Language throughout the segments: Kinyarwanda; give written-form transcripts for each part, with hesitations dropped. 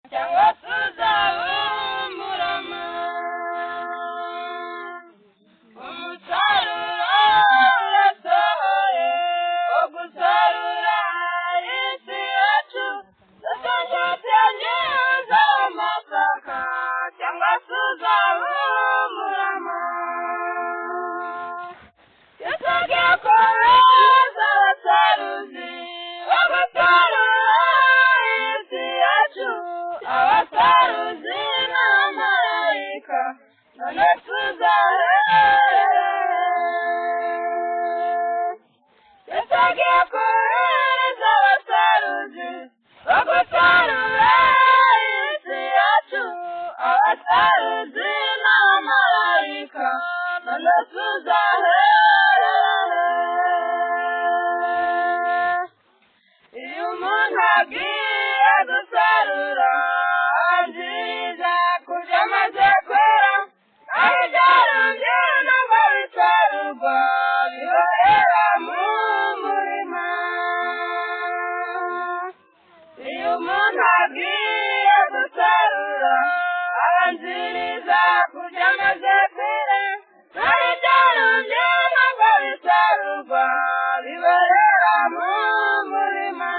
cyangwa tuzahumuramo umusaruro urasohoye wo gusarura isi yacu tutazatanye z'amasaka cyangwa tuzahumuramo yasabye kohereza abasaruzi bo gusarura isi yacu abasaruzi n'abamarayika none tuzahere yasabye kohereza abasaruzi bo gusarura isi yacu abasaruzi n'abamarayika none tuzahere iyo umuntu agiye gusarura anziza kurya amaze kwera aho ibyarumbye nubwo bisarurwa bihorera mu murima iyo umuntu agiye gusarura anziza kurya amaze kwera aho ibyarumbye nubwo bisarurwa bihorera mu murima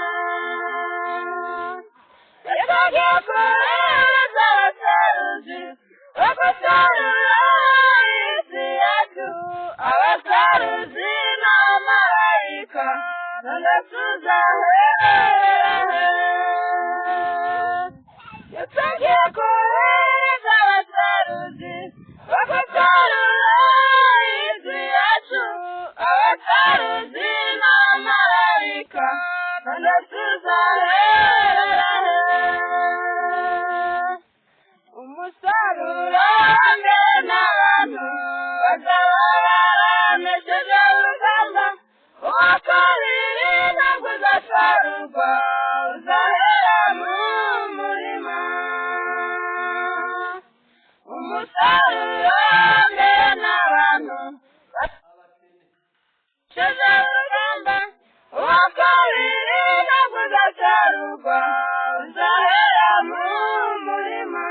yasabye kohereza abasaruzi bo gusarura isi yacu abasaruzi n'abamarayika none tuzahere yasabye kohereza abasaruzi bo gusarura isi yacu abasaruzi n'abamarayika none tuzahere umusaruro mbere n'abantu bazaba baranesheje urugamba uwa kabiri ntabwo uzasarurwa uzahera mu murima umusaruro mbere n'abantu banesheje urugamba uwa kabiri ntabwo uzasarurwa uzahera mu murima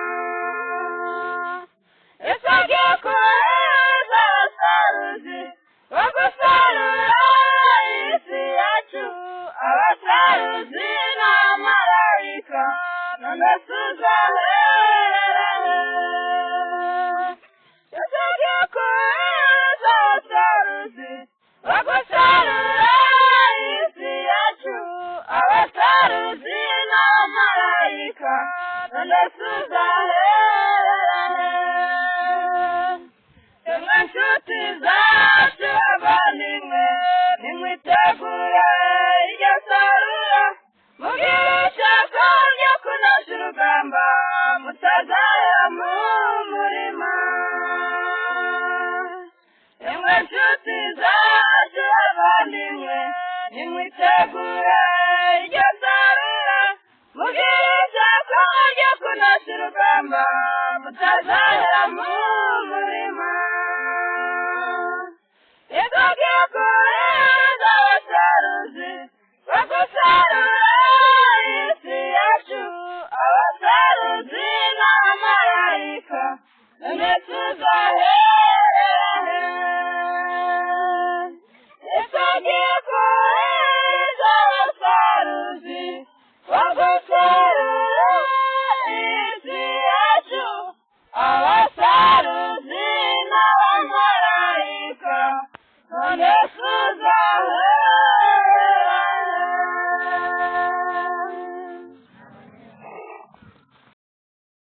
yasabye kohereza abasaruzi bo gusarura isi yacu abasaruzi n'abamarayika none tuzahere yasabye kohereza abasaruzi bo gusarura isi yacu abasaruzi n'abamarayika none tuzahere twebwe nshuti zacu bavandimwe nimwitegure iryo sarura mugire ishyaka ryo kunesha urugamba mutazahera mu murima twebwe nshuti zacu bavandimwe nimwitegure iryo sarura mugire ishyaka ryo kunesha urugamba mutazahera mu murima yasabye kohereza abasaruzi bo gusarura isi yacu abasaruzi n'abamarayika none tuzahere yasabye kohereza abasaruzi bo gusarura isi yacu abasaruzi n'abamarayika none tuzahere